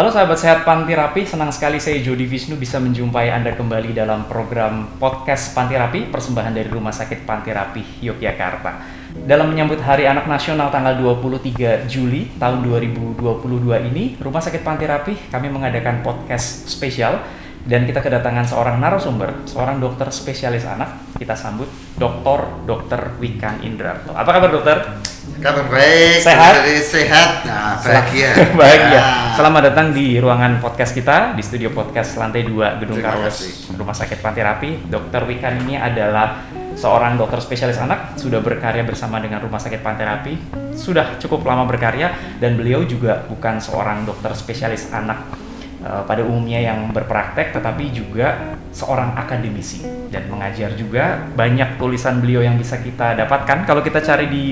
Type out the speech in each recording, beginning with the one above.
Halo sahabat sehat Panti Rapi, senang sekali saya Jody Wisnu bisa menjumpai Anda kembali dalam program podcast Panti Rapi, persembahan dari Rumah Sakit Panti Rapi Yogyakarta. Dalam menyambut Hari Anak Nasional tanggal 23 Juli tahun 2022 ini, Rumah Sakit Panti Rapi kami mengadakan podcast spesial dan kita kedatangan seorang narasumber, seorang dokter spesialis anak. Kita sambut Dr. Wikan Indrarto. Apa kabar dokter? Kabar baik, sehat, nah, bahagia. Bahagia. Selamat datang di ruangan podcast kita, di studio podcast lantai 2 Gedung Carlos Rumah Sakit Panti Rapi. Dr. Wikan ini adalah seorang dokter spesialis anak, sudah berkarya bersama dengan Rumah Sakit Panti Rapi, sudah cukup lama berkarya, dan beliau juga bukan seorang dokter spesialis anak pada umumnya yang berpraktek, tetapi juga seorang akademisi dan mengajar juga. Banyak tulisan beliau yang bisa kita dapatkan. Kalau kita cari di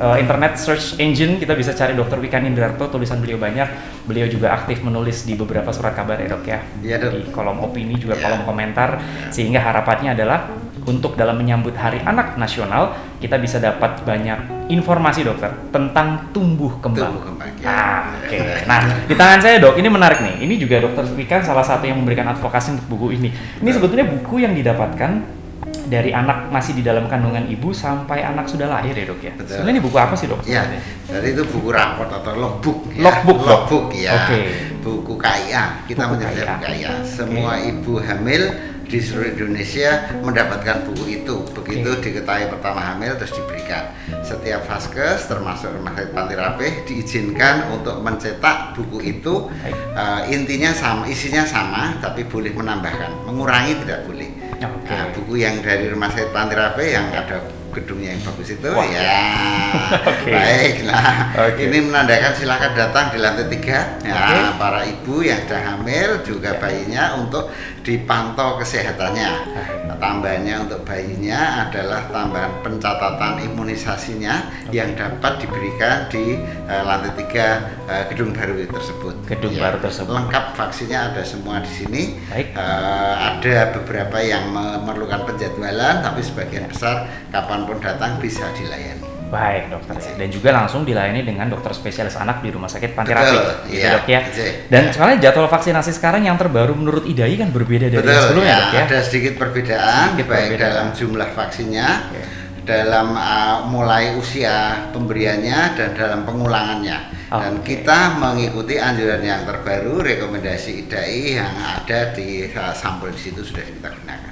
internet search engine, kita bisa cari Dr. Wikan Indrarto, tulisan beliau banyak. Beliau juga aktif menulis di beberapa surat kabar ya dok ya, di kolom opini juga kolom komentar, sehingga harapannya adalah untuk dalam menyambut Hari Anak Nasional kita bisa dapat banyak informasi dokter tentang tumbuh kembang. Oke. Nah, di tangan saya dok, ini menarik nih. Ini juga Dr. Wikan salah satu yang memberikan advokasi untuk buku ini. Ini sebetulnya buku yang didapatkan dari anak masih di dalam kandungan ibu sampai anak sudah lahir ya dok ya. Betul. Sebenarnya ini buku apa sih dok? Ya, jadi itu buku raport atau logbook. Logbook ya. Buku KIA. Kita menyebutnya KIA. Semua ibu hamil di seluruh Indonesia mendapatkan buku itu. Begitu diketahui pertama hamil terus diberikan. Setiap vaskes termasuk Rumah Sakit Panti Rapi diizinkan untuk mencetak buku itu. Intinya sama, isinya sama, tapi boleh menambahkan, mengurangi tidak boleh. Nah, buku yang dari Rumah Sakit Panti Rapi yang ada gedungnya yang bagus itu baiklah. Ini menandakan silakan datang di lantai 3 ya, para ibu yang sudah hamil juga bayinya untuk dipantau kesehatannya. Tambahannya untuk bayinya adalah tambahan pencatatan imunisasinya yang dapat diberikan di lantai 3 gedung baru tersebut. Baru tersebut lengkap, vaksinnya ada semua di sini. Ada beberapa yang memerlukan penjadwalan, tapi sebagian besar kapanpun datang bisa dilayani. Baik dokter, dan juga langsung dilayani dengan dokter spesialis anak di Rumah Sakit Panti Rapi, dok ya. Dan soalnya jadwal vaksinasi sekarang yang terbaru menurut IDAI kan berbeda dari yang sebelumnya dok ya. Ada sedikit perbedaan, baik dalam jumlah vaksinnya, dalam mulai usia pemberiannya, dan dalam pengulangannya. Dan kita mengikuti anjuran yang terbaru, rekomendasi IDAI yang ada di sampel di situ sudah kita gunakan.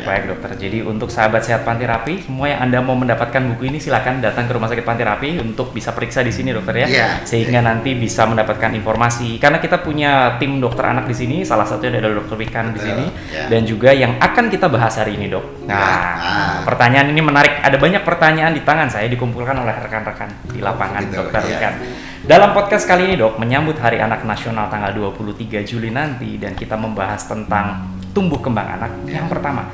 Baik dokter. Jadi untuk sahabat sehat Panti Rapi, semua yang Anda mau mendapatkan buku ini silakan datang ke Rumah Sakit Panti Rapi untuk bisa periksa di sini dokter ya. Sehingga nanti bisa mendapatkan informasi. Karena kita punya tim dokter anak di sini, salah satunya adalah Dr. Wikan di sini, dan juga yang akan kita bahas hari ini dok. Nah, pertanyaan ini menarik. Ada banyak pertanyaan di tangan saya dikumpulkan oleh rekan-rekan di lapangan Dr. Wikan. Dalam podcast kali ini dok, menyambut Hari Anak Nasional tanggal 23 Juli nanti, dan kita membahas tentang tumbuh kembang anak. Yang pertama,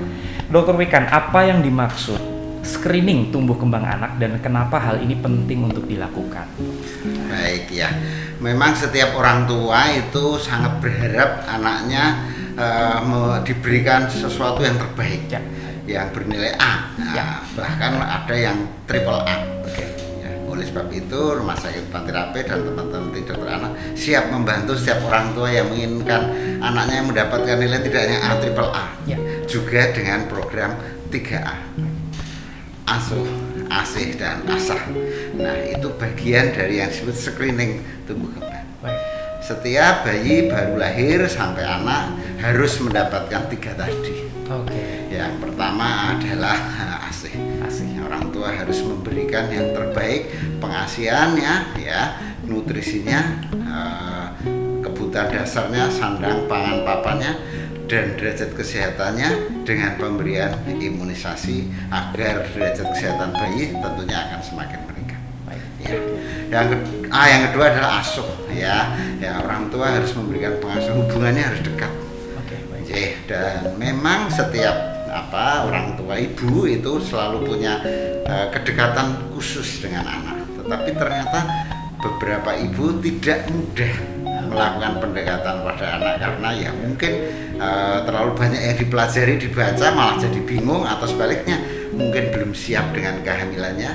Dr. Wikan, apa yang dimaksud screening tumbuh kembang anak dan kenapa hal ini penting untuk dilakukan? Baik ya, memang setiap orang tua itu sangat berharap anaknya diberikan sesuatu yang terbaik, yang bernilai A. Bahkan ada yang triple A. Oleh sebab itu, Rumah Sakit Panti Rapi dan teman-teman dokter anak siap membantu setiap orang tua yang menginginkan anaknya yang mendapatkan nilai tidak hanya A, triple A, juga dengan program 3A, asuh, asih, dan asah. Nah, itu bagian dari yang disebut screening tumbuh kembang. Setiap bayi baru lahir sampai anak harus mendapatkan 3 tadi. Yang pertama adalah asih. Orang tua harus memberikan yang terbaik, pengasihannya, nutrisinya, kebutuhan dasarnya, sandang, pangan, papannya, dan derajat kesehatannya dengan pemberian imunisasi agar derajat kesehatan bayi tentunya akan semakin meningkat. Yang kedua adalah asuh. Orang tua harus memberikan pengasuh, hubungannya harus dekat. Dan memang setiap orang tua ibu itu selalu punya kedekatan khusus dengan anak, tetapi ternyata beberapa ibu tidak mudah melakukan pendekatan pada anak karena ya mungkin terlalu banyak yang dipelajari, dibaca, malah jadi bingung, atau sebaliknya mungkin belum siap dengan kehamilannya,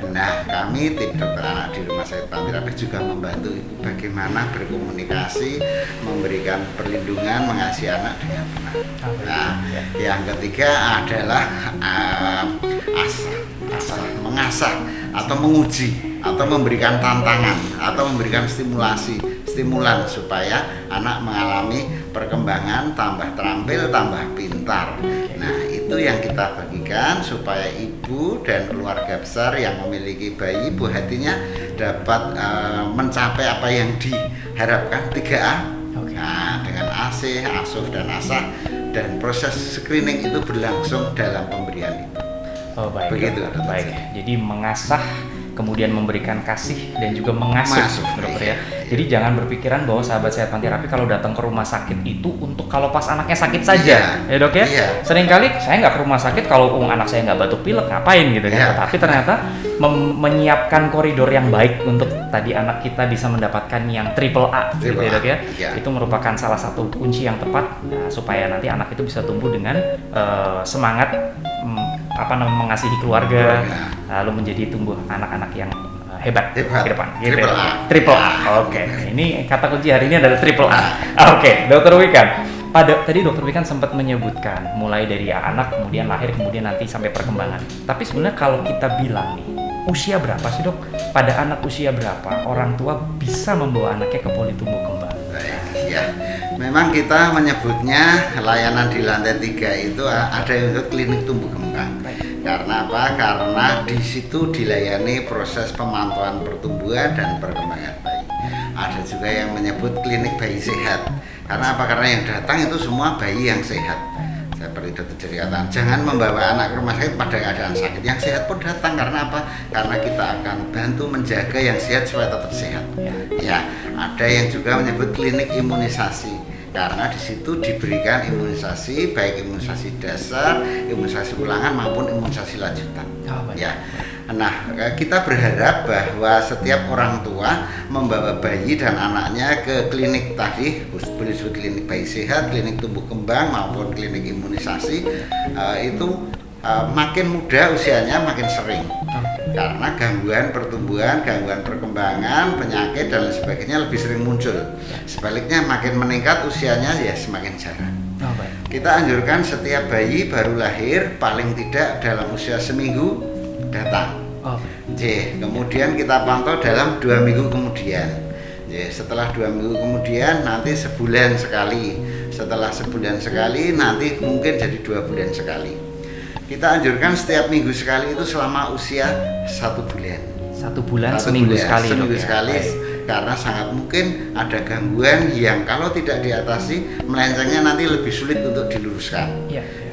Nah, kami tim dokter anak di Rumah Sakit Panti Rapih juga membantu ibu bagaimana berkomunikasi, memberikan perlindungan, mengasihi anak dengan benar. Nah, yang ketiga adalah mengasah atau menguji atau memberikan tantangan atau memberikan stimulan supaya anak mengalami perkembangan tambah terampil, tambah pintar. Nah, itu yang kita bagikan supaya ibu dan keluarga besar yang memiliki bayi, buah hatinya dapat mencapai apa yang diharapkan 3A. Nah, dengan ASIH, asuh dan asah, dan proses screening itu berlangsung dalam pemberian itu. Oh, baik. Begitu. Baik. Jadi mengasah, kemudian memberikan kasih dan juga mengasuh, dokter ya. Jadi jangan berpikiran bahwa sahabat sehat Panti Rapih kalau datang ke rumah sakit itu untuk kalau pas anaknya sakit saja, ya dok ya. Seringkali saya nggak ke rumah sakit kalau anak saya nggak batuk pilek, ngapain gitu kan. Tapi ternyata menyiapkan koridor yang baik untuk tadi anak kita bisa mendapatkan yang triple A, gitu ya dok ya. Itu merupakan salah satu kunci yang tepat supaya nanti anak itu bisa tumbuh dengan semangat mengasihi keluarga, lalu menjadi tumbuh anak-anak yang hebat ke depan. Gitu. Triple A. Oke. Ini kata kunci hari ini adalah triple A. Oke, Dokter Wikan. Tadi Dokter Wikan sempat menyebutkan mulai dari anak, kemudian lahir, kemudian nanti sampai perkembangan. Tapi sebenarnya kalau kita bilang nih, usia berapa sih dok? Pada anak usia berapa orang tua bisa membawa anaknya ke poli tumbuh kembang? Ya, memang kita menyebutnya layanan di lantai 3 itu ada yang untuk klinik tumbuh kembang. Karena apa? Karena di situ dilayani proses pemantauan pertumbuhan dan perkembangan bayi. Ada juga yang menyebut klinik bayi sehat. Karena apa? Karena yang datang itu semua bayi yang sehat. Seperti dokter ceritakan, jangan membawa anak ke rumah sakit pada keadaan sakit. Yang sehat pun datang, karena apa? Karena kita akan bantu menjaga yang sehat supaya tetap sehat. Ya, ada yang juga menyebut klinik imunisasi. Karena di situ diberikan imunisasi, baik imunisasi dasar, imunisasi ulangan maupun imunisasi lanjutan. Ya. Nah, kita berharap bahwa setiap orang tua membawa bayi dan anaknya ke klinik tadi, boleh disebut klinik bayi sehat, klinik tumbuh kembang maupun klinik imunisasi, itu makin muda usianya makin sering. Karena gangguan pertumbuhan, gangguan perkembangan, penyakit dan lain sebagainya lebih sering muncul. Sebaliknya makin meningkat usianya ya semakin jarang. Kita anjurkan setiap bayi baru lahir paling tidak dalam usia seminggu datang. Kemudian kita pantau dalam 2 minggu kemudian. Setelah 2 minggu kemudian nanti sebulan sekali. Setelah sebulan sekali nanti mungkin jadi 2 bulan sekali. Kita anjurkan setiap minggu sekali itu selama usia 1 bulan. 1 bulan seminggu sekali. Seminggu sekali. Karena sangat mungkin ada gangguan yang kalau tidak diatasi melencengnya nanti lebih sulit untuk diluruskan.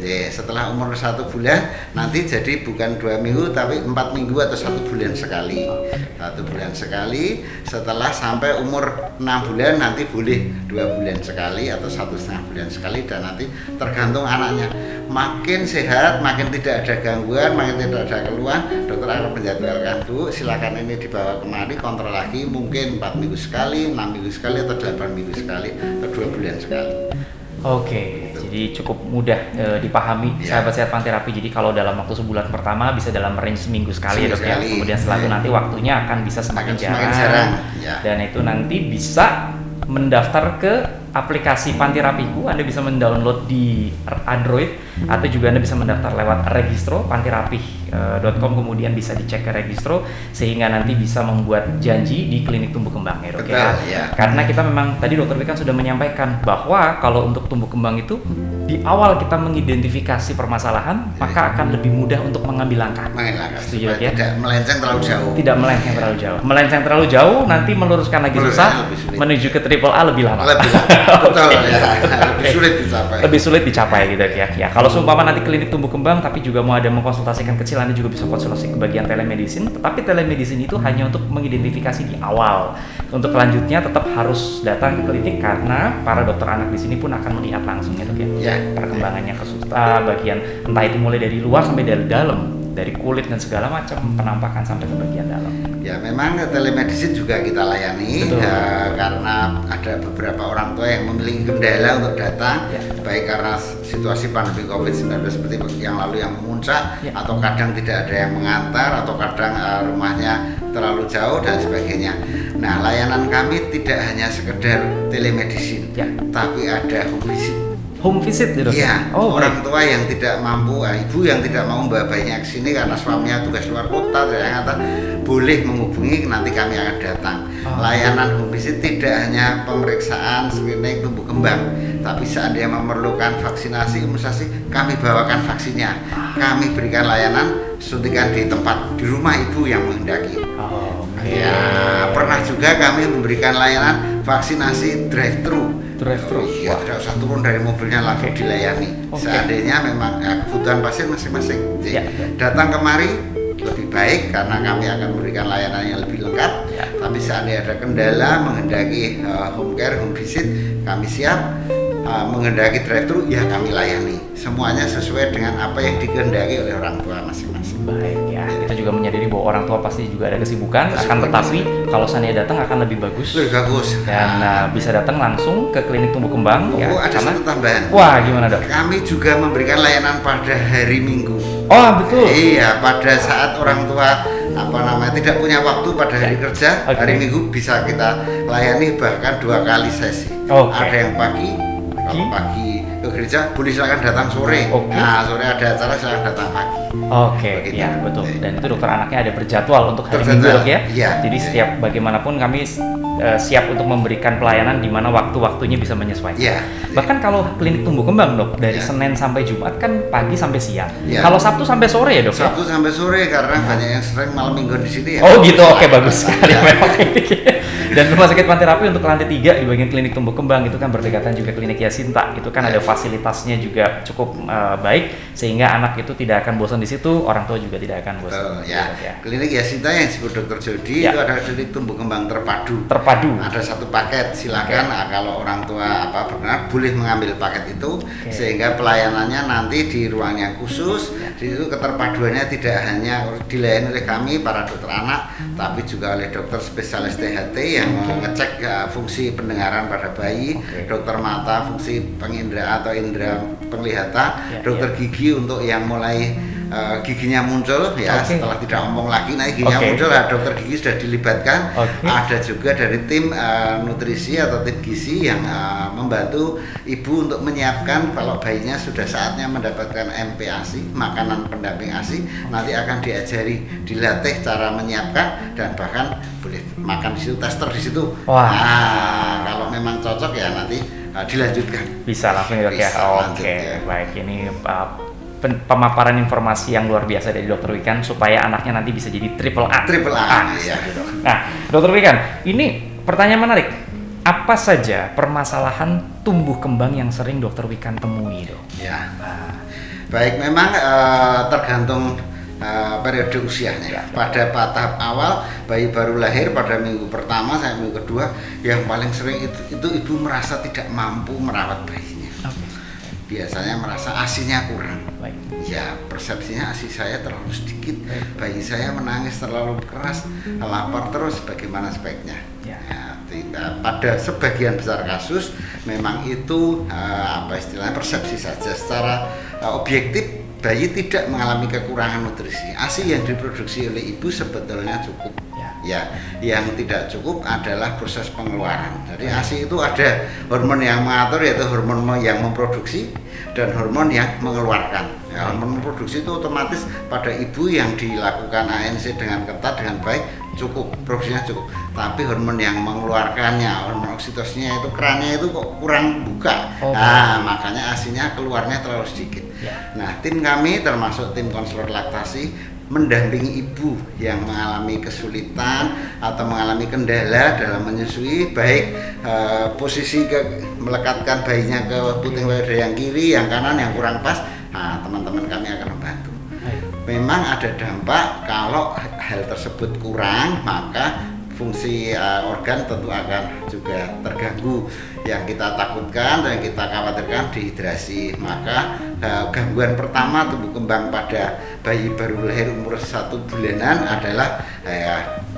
Setelah umur 1 bulan nanti jadi bukan 2 minggu tapi 4 minggu atau 1 bulan sekali. 1 bulan sekali. Setelah sampai umur 6 bulan nanti boleh 2 bulan sekali atau 1,5 bulan sekali, dan nanti tergantung anaknya. Makin sehat, makin tidak ada gangguan, makin tidak ada keluhan, dokter akan menjadwalkan, Bu, silakan ini dibawa kemari kontrol lagi, mungkin 4 minggu sekali, 6 minggu sekali, atau 8 minggu sekali, atau 2 bulan sekali. Oke, jadi cukup mudah dipahami sahabat sehat Panti Rapih. Jadi kalau dalam waktu sebulan pertama bisa dalam range seminggu sekali ya dok ya. Kemudian setelah itu nanti waktunya akan bisa semakin jarang. Dan itu nanti bisa mendaftar ke aplikasi Panti Rapihku. Anda bisa mendownload di Android atau juga Anda bisa mendaftar lewat Registro pantirapih.com, kemudian bisa dicek ke Registro sehingga nanti bisa membuat janji di klinik tumbuh kembang ya dok ya. Karena kita memang tadi dokter Wikan sudah menyampaikan bahwa kalau untuk tumbuh kembang itu di awal kita mengidentifikasi permasalahan maka akan lebih mudah untuk mengambil langkah. Setuju dok ya? Tidak melenceng terlalu jauh. Tidak melenceng terlalu jauh. Melenceng terlalu jauh nanti meluruskan lagi susah, menuju ke triple A lebih lama. Betul ya, lebih sulit dicapai. Lebih sulit dicapai gitu ya. Ya, kalau seumpama nanti klinik tumbuh kembang tapi juga mau ada mengkonsultasikan kecil, Anda juga bisa konsultasi ke bagian telemedicine. Tetapi telemedicine itu hanya untuk mengidentifikasi di awal. Untuk kelanjutnya tetap harus datang ke klinik karena para dokter anak di sini pun akan melihat langsung ya dok ya. Perkembangannya ke bagian entah itu mulai dari luar sampai dari dalam. dari kulit dan segala macam, penampakan sampai ke bagian dalam. Ya memang telemedicine juga kita layani karena ada beberapa orang tua yang memiliki kendala untuk datang, baik karena situasi pandemi COVID-19 seperti yang lalu yang memuncak, atau kadang tidak ada yang mengantar, atau kadang rumahnya terlalu jauh dan sebagainya. Nah, layanan kami tidak hanya sekedar telemedicine, tapi ada home visit. Home visit gitu? Iya, orang tua yang tidak mampu, ibu yang tidak mau membawa bayinya ke sini karena suaminya tugas luar kota, ternyata boleh menghubungi, nanti kami akan datang. Layanan home visit tidak hanya pemeriksaan screening tumbuh kembang, tapi seandainya memerlukan vaksinasi, imunisasi, kami bawakan vaksinnya. Kami berikan layanan suntikan di tempat, di rumah ibu yang menghendaki. Ya, pernah juga kami memberikan layanan vaksinasi drive-thru. Iya, tidak usah turun dari mobilnya, langsung dilayani. Seandainya memang kebutuhan pasien masing-masing. Datang kemari lebih baik karena kami akan memberikan layanan yang lebih lengkap. Tapi seandainya ada kendala menghendaki home care, home visit, kami siap. Menghendaki drive-thru, ya kami layani. Semuanya sesuai dengan apa yang dikehendaki oleh orang tua masing-masing. Baik ya, kita juga menyadari bahwa orang tua pasti juga ada kesibukan, akan tetapi kalau seandainya datang akan lebih bagus. Lebih bagus. Dan bisa datang langsung ke klinik tumbuh kembang. Ada satu tambahan. Wah, gimana dok? Kami juga memberikan layanan pada hari Minggu. Oh betul. Iya, pada saat orang tua tidak punya waktu pada hari kerja, hari Minggu bisa kita layani bahkan 2 kali sesi. Ada yang pagi. Kalau pagi ke gereja boleh silakan datang sore. Nah, sore ada acara silakan datang pagi. Ya betul. Dan itu dokter anaknya ada berjadwal untuk hari Minggu dok ya. Jadi setiap bagaimanapun kami siap untuk memberikan pelayanan di mana waktu-waktunya bisa menyesuaikan. Bahkan kalau klinik tumbuh kembang dok dari Senin sampai Jumat kan pagi sampai siang. Kalau Sabtu sampai sore ya dok? Sabtu sampai sore karena banyak yang sering malam minggu di sini ya. Oh gitu, bagus sekali memang. Dan Rumah Sakit Panti Rapi untuk lantai 3 di bagian klinik tumbuh kembang itu kan berdekatan juga klinik Yasinta. Itu kan ada fasilitasnya juga cukup baik sehingga anak itu tidak akan bosan di situ, orang tua juga tidak akan bosan. Klinik Yasinta yang disebut Dr. Jody itu adalah klinik tumbuh kembang terpadu. Ada satu paket, silakan kalau orang tua berkenan boleh mengambil paket itu sehingga pelayanannya nanti di ruang yang khusus. Di situ keterpaduannya tidak hanya dilayani oleh kami para dokter anak, tapi juga oleh dokter spesialis THT yang mengecek fungsi pendengaran pada bayi, dokter mata fungsi pengindra atau indera penglihatan, dokter gigi untuk yang mulai giginya muncul setelah tidak ngomong lagi giginya muncul, dokter gigi sudah dilibatkan. Ada juga dari tim nutrisi atau tim gizi yang membantu ibu untuk menyiapkan kalau bayinya sudah saatnya mendapatkan MPASI, makanan pendamping ASI, nanti akan diajari, dilatih cara menyiapkan dan bahkan boleh makan di situ, tester di situ. Kalau memang cocok ya nanti dilanjutkan. Bisa langsung dok ya. Baik, ini pemaparan informasi yang luar biasa dari Dr. Wikan supaya anaknya nanti bisa jadi triple A. Nah, Dr. Wikan, ini pertanyaan menarik. Apa saja permasalahan tumbuh kembang yang sering Dr. Wikan temui, dok? Baik, memang tergantung periode usianya. Pada tahap awal bayi baru lahir pada minggu pertama sampai minggu kedua, yang paling sering itu ibu merasa tidak mampu merawat bayinya. Biasanya merasa ASI-nya kurang. Persepsinya ASI saya terlalu sedikit, bayi saya menangis terlalu keras, lapar terus, bagaimana sebaiknya? Pada sebagian besar kasus memang itu istilahnya persepsi saja. Secara objektif bayi tidak mengalami kekurangan nutrisi. ASI yang diproduksi oleh ibu sebetulnya cukup. Yang tidak cukup adalah proses pengeluaran. Jadi ASI itu ada hormon yang mengatur, yaitu hormon yang memproduksi dan hormon yang mengeluarkan. Hormon memproduksi itu otomatis pada ibu yang dilakukan ANC dengan ketat dengan baik cukup, produksinya cukup. Tapi hormon yang mengeluarkannya, hormon oksitosinnya itu kerannya itu kok kurang buka. Makanya ASI-nya keluarnya terlalu sedikit. Nah, tim kami termasuk tim konselor laktasi mendampingi ibu yang mengalami kesulitan atau mengalami kendala dalam menyusui, baik posisi melekatkan bayinya ke puting dada yang kiri, yang kanan, yang kurang pas. Teman-teman kami akan membantu. Memang ada dampak kalau hal tersebut kurang, maka fungsi organ tentu akan juga terganggu. Yang kita takutkan dan kita khawatirkan dehidrasi. Maka gangguan pertama tumbuh kembang pada bayi baru lahir umur 1 bulanan adalah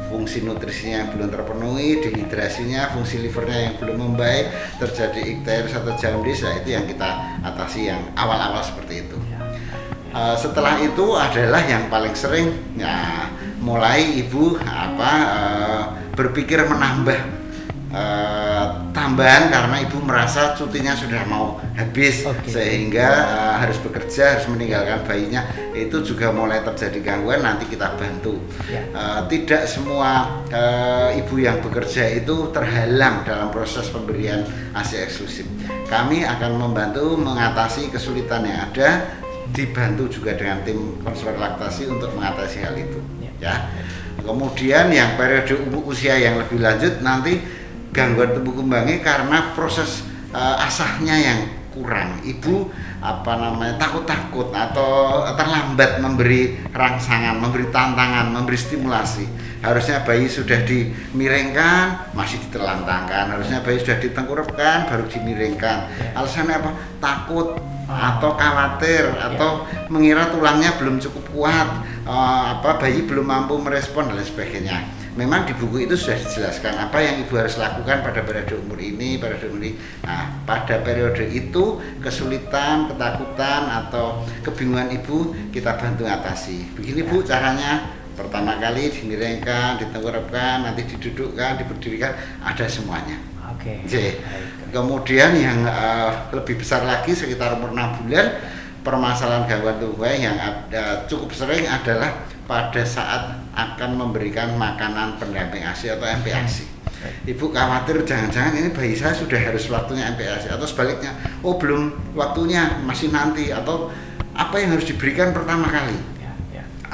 fungsi nutrisinya yang belum terpenuhi, dehidrasinya, fungsi livernya yang belum membaik, terjadi icterius atau jaundice. Itu yang kita atasi yang awal-awal seperti itu. Setelah itu adalah yang paling sering, ya, mulai ibu berpikir menambah tambahan karena ibu merasa cutinya sudah mau habis, sehingga harus bekerja, harus meninggalkan bayinya. Itu juga mulai terjadi gangguan, nanti kita bantu. Tidak semua ibu yang bekerja itu terhalang dalam proses pemberian ASI eksklusif. Kami akan membantu mengatasi kesulitan yang ada, dibantu juga dengan tim konselor laktasi untuk mengatasi hal itu. Ya. Kemudian yang periode usia yang lebih lanjut, nanti gangguan tumbuh kembangnya karena proses asahnya yang kurang. Ibu takut-takut atau terlambat memberi rangsangan, memberi tantangan, memberi stimulasi. Harusnya bayi sudah dimiringkan, masih ditelantangkan. Harusnya bayi sudah ditengkurapkan, baru dimiringkan. Alasannya apa? Takut atau khawatir atau mengira tulangnya belum cukup kuat, bayi belum mampu merespon dan lain sebagainya. Memang di buku itu sudah dijelaskan apa yang ibu harus lakukan pada periode umur ini, Nah, pada periode itu kesulitan, ketakutan atau kebingungan ibu kita bantu atasi. Begini Bu caranya. Pertama kali dimiringkan, ditengkurapkan, nanti didudukkan, diberdirikan, ada semuanya. Kemudian yang lebih besar lagi sekitar umur 6 bulan, permasalahan gangguan tubuh yang cukup sering adalah pada saat akan memberikan makanan pendamping ASI atau MPASI. Ibu khawatir jangan-jangan ini bayi saya sudah harus waktunya MPASI, atau sebaliknya, belum waktunya, masih nanti, atau apa yang harus diberikan pertama kali.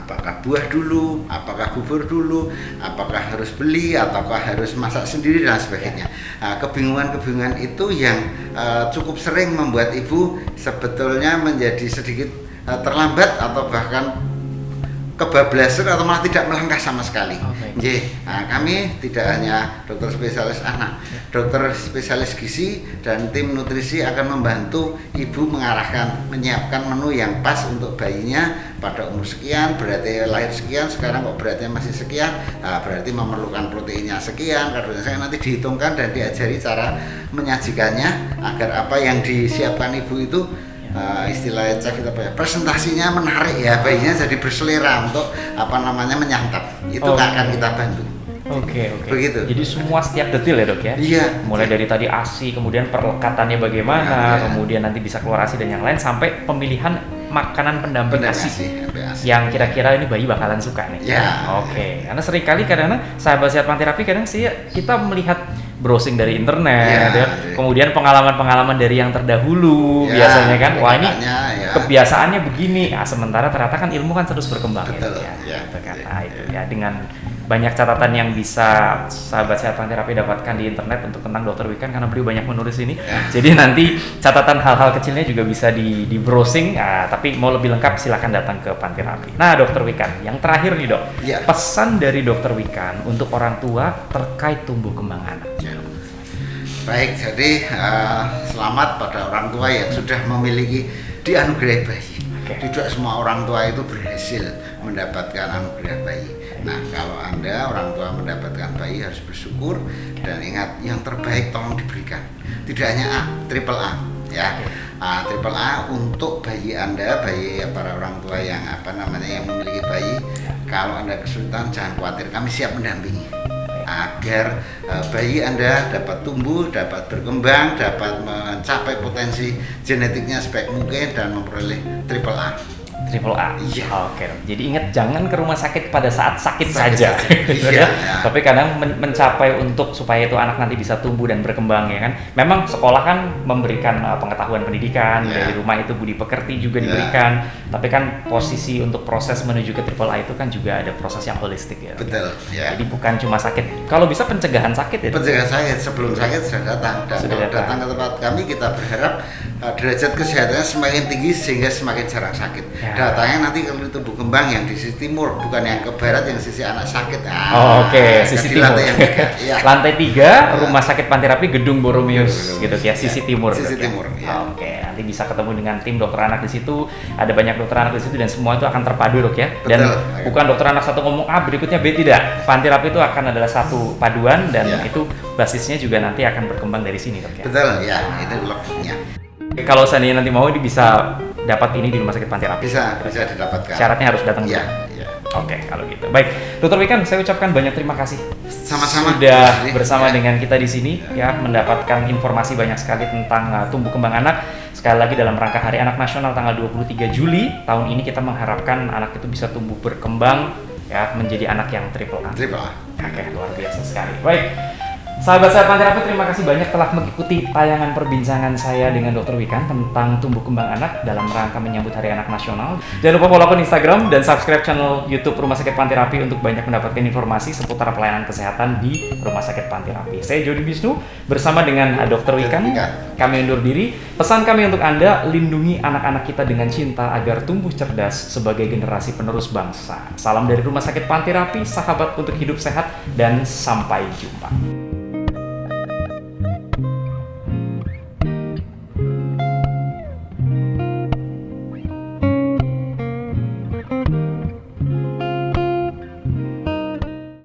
Apakah buah dulu, apakah bubur dulu, apakah harus beli, ataukah harus masak sendiri dan sebagainya. Kebingungan-kebingungan itu yang cukup sering membuat ibu sebetulnya menjadi sedikit terlambat atau bahkan kebablasan atau malah tidak melangkah sama sekali. Kami tidak hanya dokter spesialis anak, dokter spesialis gizi dan tim nutrisi akan membantu ibu menyiapkan menu yang pas untuk bayinya pada umur sekian, berarti lahir sekian, sekarang kok beratnya masih sekian, berarti memerlukan proteinnya sekian, karbohidratnya nanti dihitungkan dan diajari cara menyajikannya agar apa yang disiapkan ibu itu istilah chef itu presentasinya menarik ya, bayinya jadi berselera untuk menyantap. Itu akan kita bantu. Begitu. Jadi setiap detil ya Dok ya? Iya. Mulai dari tadi ASI, kemudian perlekatannya bagaimana, kemudian nanti bisa keluar ASI dan yang lain, sampai pemilihan makanan pendamping ASI yang kira-kira ini bayi bakalan suka nih. Karena seringkali kadang-kadang sahabat sehat Panterapi kadang sih kita melihat browsing dari internet, kemudian pengalaman-pengalaman dari yang terdahulu, biasanya kan, wah ini kebiasaannya begini, sementara ternyata kan ilmu kan terus berkembang. Dengan banyak catatan yang bisa sahabat sehat Panterapi dapatkan di internet untuk tentang Dr. Wikan, karena beliau banyak menulis ini. Jadi nanti catatan hal-hal kecilnya juga bisa di browsing, tapi mau lebih lengkap silakan datang ke Panterapi. Nah Dr. Wikan, yang terakhir nih Dok, pesan dari Dr. Wikan untuk orang tua terkait tumbuh kembang anak. Baik, jadi selamat pada orang tua yang sudah memiliki dianugerahi bayi. Tidak semua orang tua itu berhasil mendapatkan anugerah bayi. Nah, kalau Anda orang tua mendapatkan bayi harus bersyukur dan ingat yang terbaik tolong diberikan. Tidak hanya triple A ya. Triple A untuk bayi Anda, bayi para orang tua yang yang memiliki bayi. Kalau Anda kesulitan jangan khawatir, kami siap mendampingi agar bayi Anda dapat tumbuh, dapat berkembang, dapat mencapai potensi genetiknya sebaik mungkin dan memperoleh triple A. Triple A. Jadi ingat, jangan ke rumah sakit pada saat sakit saja. Tapi kadang mencapai untuk supaya itu anak nanti bisa tumbuh dan berkembang, ya kan. Memang sekolah kan memberikan pengetahuan pendidikan, dari rumah itu budi pekerti juga diberikan. Tapi kan posisi untuk proses menuju ke triple A itu kan juga ada proses yang holistik ya. Betul. Jadi bukan cuma sakit. Kalau bisa pencegahan sakit ya. Pencegahan sakit, sebelum sakit sudah datang. Dan sudah datang ke tempat kami, kita berharap derajat kesehatannya semakin tinggi sehingga semakin jarang sakit. Ya. Datanya nanti kalau tumbuh kembang yang di sisi timur, bukan yang ke barat yang sisi anak sakit. Sisi timur. Lantai 3 Rumah Sakit Panterapi Gedung Boromius gitu ya, sisi timur. Sisi timur. Ya. Nanti bisa ketemu dengan tim dokter anak di situ. Ada banyak dokter anak di situ dan semua itu akan terpadu, Dok ya. Dan bukan dokter anak satu ngomong A berikutnya B, tidak. Panterapi itu akan adalah satu paduan dan itu basisnya juga nanti akan berkembang dari sini, Dok ya. Betul ya, itu logisnya. Kalau seandainya nanti mau bisa dapat ini di Rumah Sakit Panterapi. Bisa didapatkan. Syaratnya harus datang dulu. Iya. Oke, kalau gitu. Baik, Dr. Wikan, saya ucapkan banyak terima kasih. Sama-sama. Sudah bersama dengan kita di sini ya, mendapatkan informasi banyak sekali tentang tumbuh kembang anak. Sekali lagi dalam rangka Hari Anak Nasional tanggal 23 Juli tahun ini kita mengharapkan anak itu bisa tumbuh berkembang ya menjadi anak yang triple A. Oke, luar biasa sekali. Baik. Sahabat-sahabat Panterapi, terima kasih banyak telah mengikuti tayangan perbincangan saya dengan Dr. Wikan tentang tumbuh kembang anak dalam rangka menyambut Hari Anak Nasional. Jangan lupa follow akun Instagram dan subscribe channel YouTube Rumah Sakit Panterapi untuk banyak mendapatkan informasi seputar pelayanan kesehatan di Rumah Sakit Panterapi. Saya Jody Bisnu bersama dengan Dr. Wikan. Kami undur diri. Pesan kami untuk Anda, lindungi anak-anak kita dengan cinta agar tumbuh cerdas sebagai generasi penerus bangsa. Salam dari Rumah Sakit Panterapi, sahabat untuk hidup sehat, dan sampai jumpa.